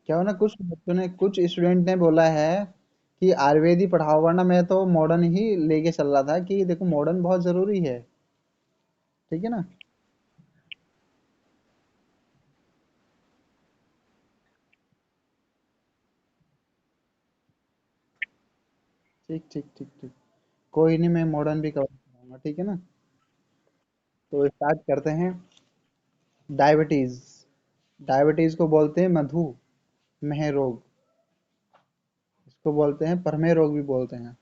क्या हो ना, कुछ बच्चों ने, कुछ स्टूडेंट ने बोला है कि आयुर्वेद ही पढ़ाओ, वरना मैं तो मॉडर्न ही लेके चल रहा था कि देखो मॉडर्न बहुत जरूरी है। ठीक है ना। ठीक ठीक ठीक ठीक। कोई नहीं, मैं मॉडर्न भी कवर करूंगा, ठीक है ना। तो स्टार्ट करते हैं। डायबिटीज। डायबिटीज को बोलते हैं मधुमेह रोग। इसको बोलते हैं प्रमेह रोग भी बोलते हैं।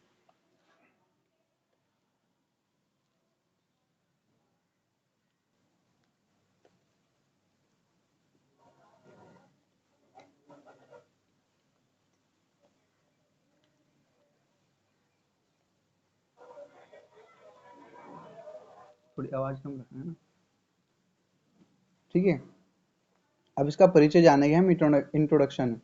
थोड़ी आवाज कम रखना है ना। ठीक है। अब इसका परिचय जानेंगे हम। इंट्रोडक्शन।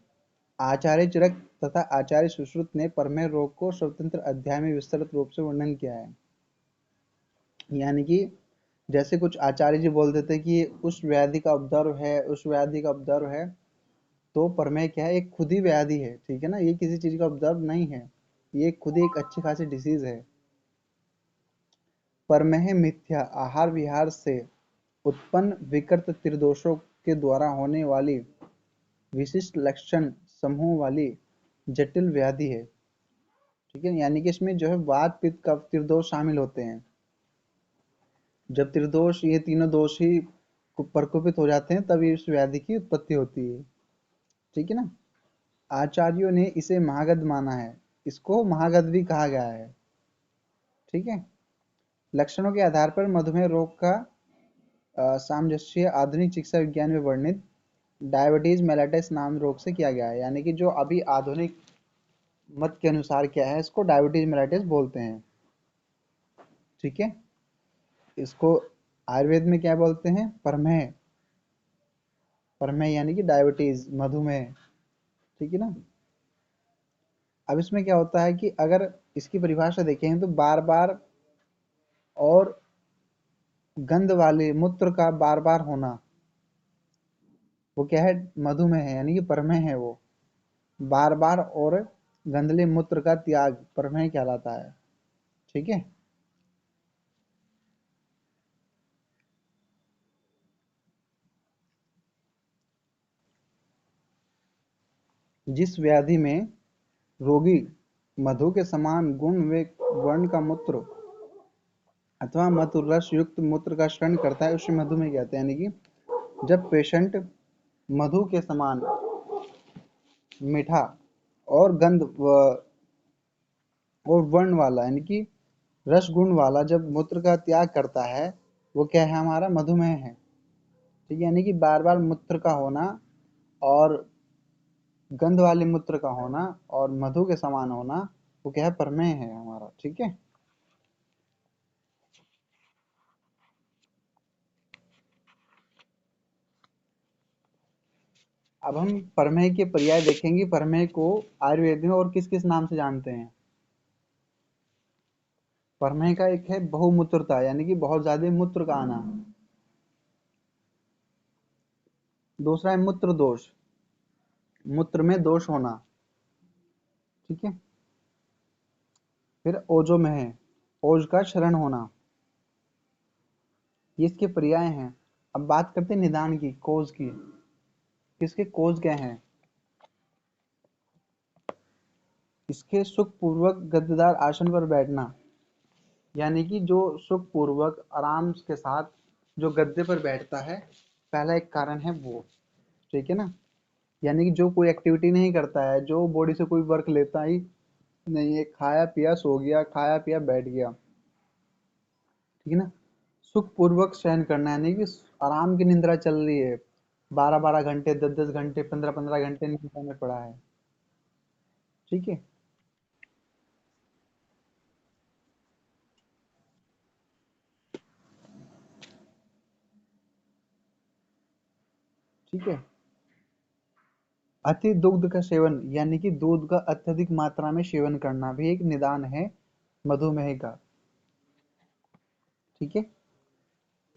आचार्य चरक तथा आचार्य सुश्रुत ने प्रमेह रोग को स्वतंत्र अध्याय में विस्तृत रूप से वर्णन किया है। यानी कि जैसे कुछ आचार्य जी बोलते थे कि उस व्याधि का उपद्रव है, उस व्याधि का उपद्रव है, तो प्रमेह क्या है, एक खुद ही व्याधि है, ठीक है ना, ये किसी चीज का उपद्रव नहीं है, ये खुद ही एक अच्छी खासी डिसीज है। प्रमेह मिथ्या आहार विहार से उत्पन्न विकृत त्रिदोषों के द्वारा होने वाली विशिष्ट लक्षण समूह वाली जटिल व्याधि है। ठीक है, यानी कि इसमें जो है वात पित्त कफ त्रिदोष शामिल होते हैं। जब त्रिदोष, ये तीनों दोष ही प्रकोपित हो जाते हैं, तभी इस व्याधि की उत्पत्ति होती है। ठीक है ना। आचार्यों ने इसे महागध माना है, इसको महागध भी कहा गया है। ठीक है। लक्षणों के आधार पर मधुमेह रोग का सामंजस्य आधुनिक चिकित्सा विज्ञान में वर्णित डायबिटीज मेलाइटिस नाम रोग से किया गया है। यानी कि जो अभी आधुनिक मत के अनुसार क्या है, इसको डायबिटीज मेलाइटिस बोलते हैं। ठीक है। इसको आयुर्वेद में क्या बोलते हैं, प्रमेह। प्रमेह यानी कि डायबिटीज, मधुमेह। ठीक है ना। अब इसमें क्या होता है कि अगर इसकी परिभाषा देखें तो बार बार और गंध वाले मूत्र का बार बार होना, वो क्या है, मधुमेह है, यानी कि प्रमेह है वो। बार बार और गंधले मूत्र का त्याग प्रमेह कहलाता है। ठीक है। जिस व्याधि में रोगी मधु के समान गुण व वर्ण का मूत्र अथवा मधु रस युक्त मूत्र का सेवन करता है, उसे मधुमेह कहते हैं। यानी कि जब पेशेंट मधु के समान मीठा और गंध और वर्ण वाला, यानी कि रस गुण वाला जब मूत्र का त्याग करता है, वो क्या है, हमारा मधुमेह है। ठीक है। यानी कि बार बार मूत्र का होना और गंध वाले मूत्र का होना और मधु के समान होना, वो क्या है, प्रमेह है हमारा। ठीक है। अब हम प्रमेह के पर्याय देखेंगे। प्रमेह को आयुर्वेद में और किस किस नाम से जानते हैं। प्रमेह का एक है बहुमूत्रता, यानी कि बहुत ज्यादा मूत्र का आना। दूसरा है मूत्र दोष, मूत्र में दोष होना। ठीक है। फिर ओजो में है, ओज का क्षरण होना। ये इसके पर्याय हैं। अब बात करते हैं निदान की, कोज की। इसके कोज क्या हैं। इसके सुख पूर्वक गद्देदार आसन पर बैठना, यानी कि जो सुख पूर्वक आराम के साथ जो गद्दे पर बैठता है, पहला एक कारण है वो। ठीक है ना। यानी कि जो कोई एक्टिविटी नहीं करता है, जो बॉडी से कोई वर्क लेता ही नहीं है, खाया पिया सो गया, खाया पिया बैठ गया। ठीक है ना। सुख पूर्वक शयन करना, यानी कि आराम की निंद्रा चल रही है, 12 12 घंटे, 10 10 घंटे, 15 15 घंटे निंद्रा में पड़ा है। ठीक है। ठीक है। अति दुग्ध का सेवन, यानी कि दूध का अत्यधिक मात्रा में सेवन करना भी एक निदान है मधुमेह का। ठीक है।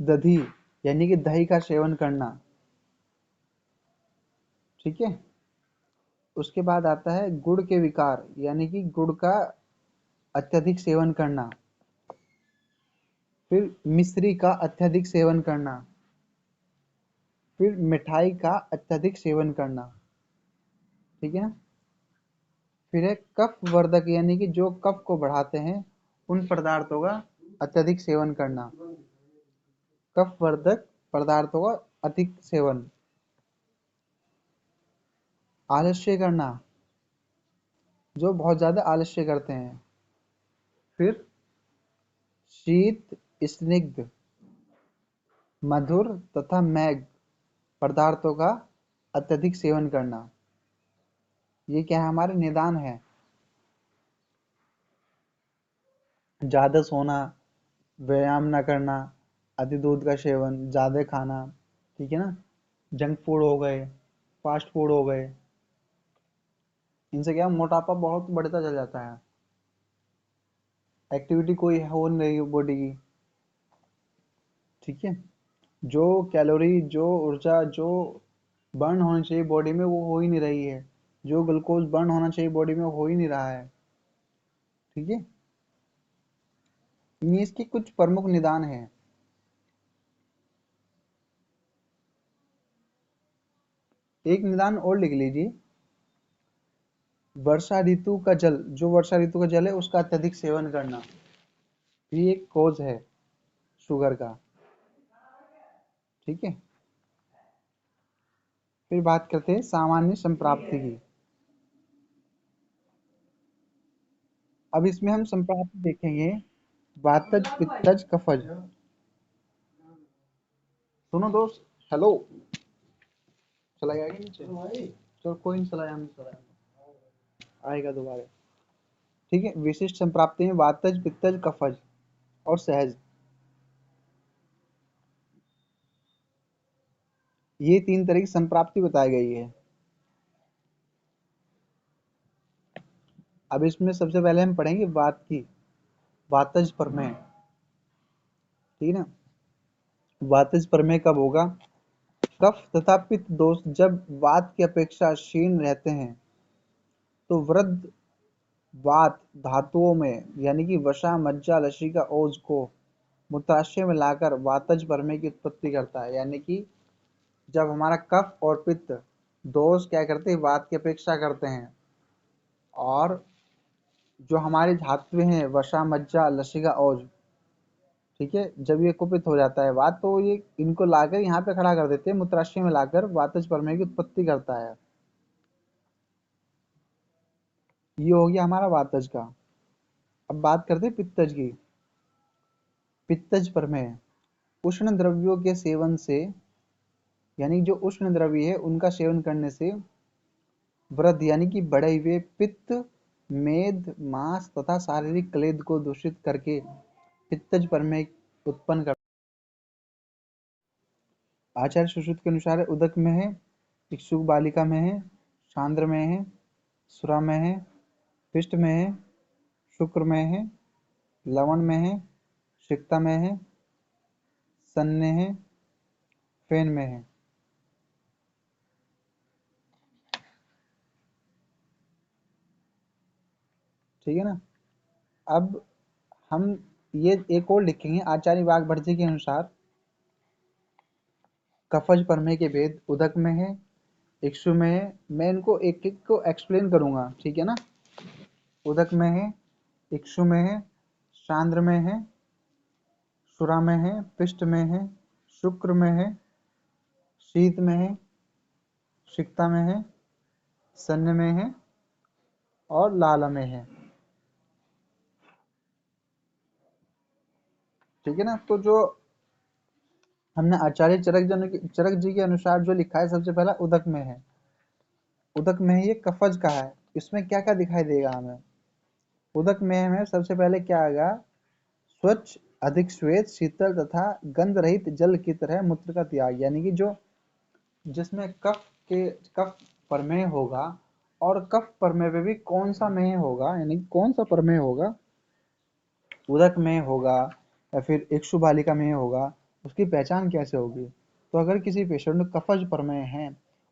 दधी, यानी कि दही का सेवन करना। ठीक है। उसके बाद आता है गुड़ के विकार, यानी कि गुड़ का अत्यधिक सेवन करना। फिर मिश्री का अत्यधिक सेवन करना। फिर मिठाई का अत्यधिक सेवन करना। ठीक है। फिर है कफ वर्धक, यानी कि जो कफ को बढ़ाते हैं उन पदार्थों का अत्यधिक सेवन करना। कफ वर्धक पदार्थों का अधिक सेवन। आलस्य करना, जो बहुत ज्यादा आलस्य करते हैं। फिर शीत, स्निग्ध, मधुर तथा मैग पदार्थों का अत्यधिक सेवन करना। ये क्या है, हमारे निदान है। ज्यादा सोना, व्यायाम ना करना, अति दूध का सेवन, ज्यादा खाना, ठीक है ना, जंक फूड हो गए, फास्ट फूड हो गए, इनसे क्या मोटापा बहुत बढ़ता चल जाता है। एक्टिविटी कोई हो नहीं रही बॉडी की। ठीक है। जो कैलोरी, जो ऊर्जा, जो बर्न होनी चाहिए बॉडी में वो हो ही नहीं रही है। जो ग्लूकोज बर्न होना चाहिए बॉडी में वो हो ही नहीं रहा है। ठीक है। ये इसके कुछ प्रमुख निदान हैं। एक निदान और लिख लीजिए, वर्षा ऋतु का जल, जो वर्षा ऋतु का जल है उसका अत्यधिक सेवन करना, ये एक कोज है शुगर का। ठीक है। फिर बात करते हैं सामान्य संप्राप्ति की। अब इसमें हम संप्राप्ति देखेंगे, वातज, पित्तज, कफज। सुनो दोस्त, हेलो, चला गया कि नीचे? चलो कोई नहीं, चला जाने, आएगा दोबारा। ठीक है। विशिष्ट संप्राप्ति में वातज, पित्तज, कफज और सहज, ये तीन तरह की संप्राप्ति बताई गई है। अब इसमें सबसे पहले हम पढ़ेंगे वात की, वातज प्रमेय। ठीक है ना। वातज प्रमेय कब होगा? कफ तथा पित्त दोष जब वात की अपेक्षा क्षीण रहते हैं तो वृद्ध वात धातुओं में, यानी कि वसा, मज्जा, लसिका, ओज को मूत्राशय में लाकर वातज प्रमेय की उत्पत्ति करता है। यानी कि जब हमारा कफ और पित्त दोष क्या करते हैं, वात की अपेक्षा करते हैं, और जो हमारे धातु हैं वसा, मज्जा, लसिका, ओज, ठीक है, जब ये कुपित हो जाता है वात, तो ये इनको लाकर यहाँ पे खड़ा कर देते हैं, मूत्राशय में लाकर वातज प्रमेय की उत्पत्ति करता है। ये हो गया हमारा वातज का। अब बात करते हैं पित्तज की। पित्तज प्रमेय, उष्ण द्रव्यों के सेवन से, यानी जो उष्ण द्रव्य है उनका सेवन करने से वृद्ध, यानी कि बढ़े हुए पित्त, मेद, मांस तथा शारीरिक क्लेद को दूषित करके पित्तज प्रमेय उत्पन्न कर। आचार्य सुश्रुत के अनुसार उदक में है, इक्षुक बालिका में है, सांद्र में है, सुरा में है, पिष्ट में है, शुक्र में है, लवण में है, सिक्ता में है, सन में है, फेन में है। ठीक है ना। अब हम ये एक और लिखेंगे, आचार्य वाकभटजी के अनुसार कफज प्रमेय के भेद उदक में है, इक्षु में है। मैं इनको एक एक को एक्सप्लेन करूंगा, ठीक है ना। उदक में है, इक्षु में है, सांद्र में है, सुरा में है, पिष्ट में है, शुक्र में है, शीत में है, सिक्ता में है, सन्न में है और लाल में है। ठीक है ना। तो जो हमने आचार्य चरक जी के अनुसार जो लिखा है, सबसे पहला उदक में है। उदक में है, ये कफज का है। इसमें क्या क्या दिखाई देगा हमें? उदक में हमें सबसे पहले क्या आएगा? स्वच्छ, अधिक श्वेत, शीतल तथा गंध रहित जल की तरह मूत्र का त्याग, यानी कि जो जिसमें कफ प्रमेय होगा, और कफ प्रमेय पे भी कौन सा मेय होगा, यानी कौन सा प्रमेय होगा, उदक में होगा या फिर इक्षु बालिका में होगा, उसकी पहचान कैसे होगी? तो अगर किसी पेशेंट में कफज प्रमेय है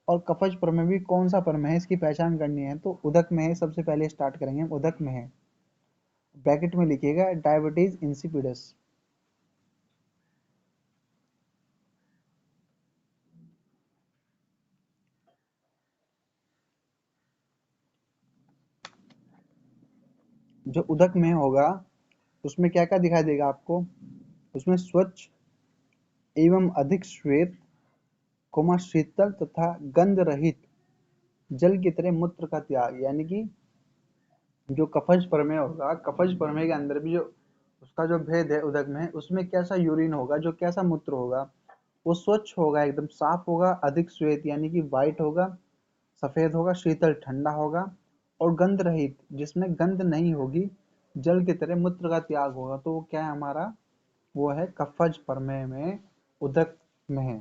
और कफज प्रमेय भी कौन सा प्रमेय है इसकी पहचान करनी है, तो उदक में है। सबसे पहले स्टार्ट करेंगे हम, उदक में है। ब्रैकेट में लिखिएगा डायबिटीज इंसिपिडस। जो उदक में होगा उसमें क्या क्या दिखाई देगा आपको, उसमें स्वच्छ एवं अधिक श्वेत, कोमा शीतल तथा गंध रहित जल की तरह मूत्र का त्याग, यानी कि जो कफज प्रमेय होगा, कफज प्रमेय के अंदर भी जो उसका जो भेद है उदक में, उसमें कैसा यूरिन होगा, जो कैसा मूत्र होगा, वो स्वच्छ होगा, एकदम साफ होगा, अधिक श्वेत यानी कि वाइट होगा, सफेद होगा, शीतल ठंडा होगा, और गंध रहित जिसमें गंध नहीं होगी, जल की तरह मूत्र का त्याग होगा। तो वो क्या है हमारा, वो है कफज प्रमेय में उदक में है।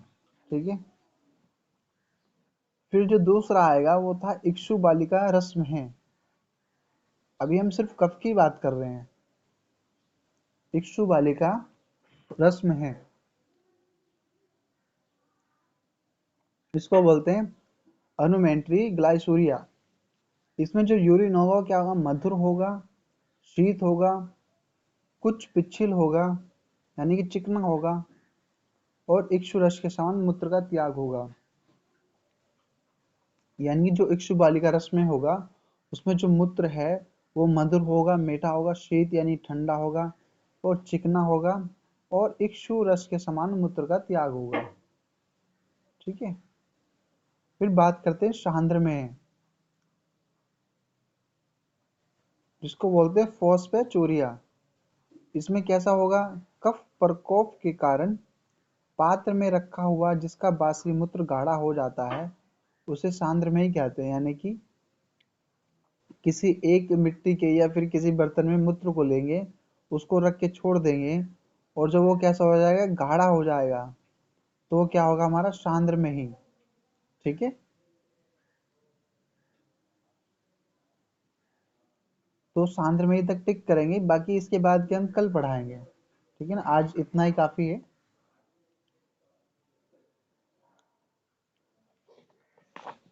ठीक है। फिर जो दूसरा आएगा वो था इक्षु बालिका रस में है। अभी हम सिर्फ कफ की बात कर रहे हैं। इक्षु बालिका रस में है, इसको बोलते हैं अनुमेंट्री ग्लाइसूरिया। इसमें जो यूरिन होगा वो क्या होगा, मधुर होगा, शीत होगा, कुछ पिच्छिल होगा यानी कि चिकना होगा, और इक्षु रस के समान मूत्र का त्याग होगा। यानी कि जो इक्षु बालिका रस में होगा उसमें जो मूत्र है वो मधुर होगा, मीठा होगा, शीत यानी ठंडा होगा, और चिकना होगा, और इक्षु रस के समान मूत्र का त्याग होगा। ठीक है। फिर बात करते हैं सांद्र में, जिसको बोलते हैं फोस्फेचूरिया। इसमें कैसा होगा, कफ प्रकोप के कारण पात्र में रखा हुआ जिसका बासी मूत्र गाढ़ा हो जाता है उसे सांद्र में ही कहते हैं। यानी कि किसी एक मिट्टी के या फिर किसी बर्तन में मूत्र को लेंगे, उसको रख के छोड़ देंगे, और जब वो कैसा हो जाएगा, गाढ़ा हो जाएगा, तो वो क्या होगा हमारा, सांद्र में ही। ठीक है। तो सांद्र में ही तक टिक करेंगे, बाकी इसके बाद के हम कल पढ़ाएंगे। ठीक है ना, आज इतना ही काफी है।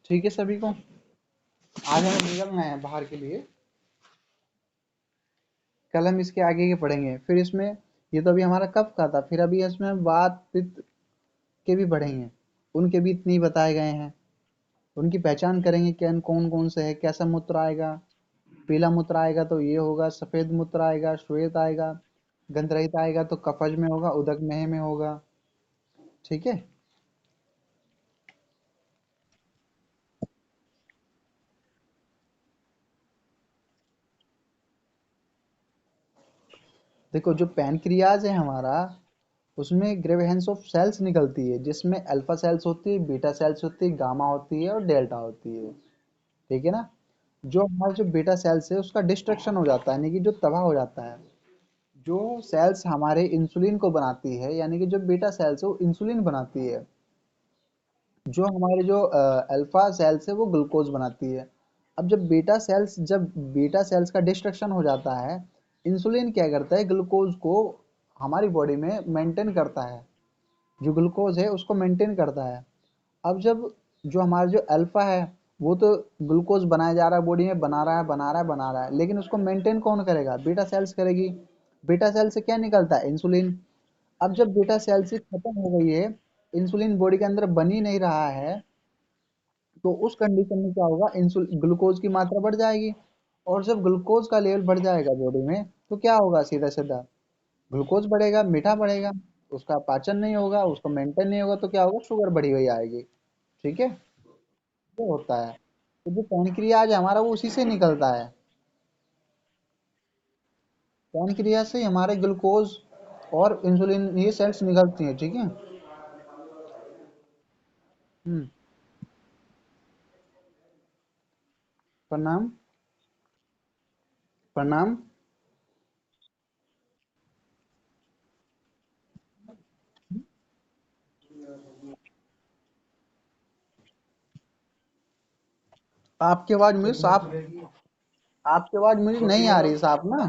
ठीक है सभी को, आज हमें निकलना है बाहर के लिए। कल हम इसके आगे के पढ़ेंगे। फिर इसमें, ये तो अभी हमारा कब का था, फिर अभी इसमें वात पित्त के भी पढ़ेंगे। उनके भी इतने ही बताए गए हैं। उनकी पहचान करेंगे, क्या कौन कौन से है, कैसा मूत्र आएगा। पीला मूत्र आएगा तो ये होगा, सफेद मूत्र आएगा, श्वेत आएगा, गंध रहित आएगा तो कफज में होगा, उदक में होगा। ठीक है। देखो जो पैनक्रियाज है हमारा, उसमें ग्रेविहेंस ऑफ सेल्स निकलती है, जिसमें अल्फा सेल्स होती है, बीटा सेल्स होती है, गामा होती है, और डेल्टा होती है। ठीक है ना। जो हमारे जो बीटा सेल्स है उसका डिस्ट्रक्शन हो जाता है, यानी कि जो तबाह हो जाता है। जो सेल्स हमारे इंसुलिन को बनाती है, यानी कि जो बीटा सेल्स है वो इंसुलिन बनाती है। जो हमारे जो अल्फा सेल्स है वो ग्लूकोज बनाती है। अब जब बीटा सेल्स का डिस्ट्रक्शन हो जाता है, इंसुलिन क्या करता है, ग्लूकोज को हमारी बॉडी में मेंटेन करता है, जो ग्लूकोज है उसको मेंटेन करता है। अब जब जो हमारा जो अल्फा है वो तो ग्लूकोज बनाया जा रहा है, बॉडी में बना रहा है, बना रहा है, बना रहा है, लेकिन उसको मेंटेन कौन करेगा, बीटा सेल्स करेगी। बीटा सेल से क्या निकलता है, इंसुलिन। अब जब बीटा सेल से खत्म हो गई है, इंसुलिन बॉडी के अंदर बन ही नहीं रहा है, तो उस कंडीशन में क्या होगा, इंसुलिन ग्लूकोज की मात्रा बढ़ जाएगी। और जब ग्लूकोज का लेवल बढ़ जाएगा बॉडी में, तो क्या होगा, सीधा सीधा ग्लूकोज बढ़ेगा, मीठा बढ़ेगा, उसका पाचन नहीं होगा, उसको मेंटेन नहीं होगा, तो क्या होगा, शुगर बढ़ी हुई आएगी। ठीक है। ये होता है। तो जो पैनक्रियाज हमारा वो उसी से निकलता है। पैनक्रियाज से ही हमारे ग्लूकोज और इंसुलिन ये सेल्स निकलती हैं। ठीक है। हम्म। प्रणाम। प्रणाम। आपकी आवाज मुझे साफ, आपकी आवाज मुझे नहीं आ रही साफ ना।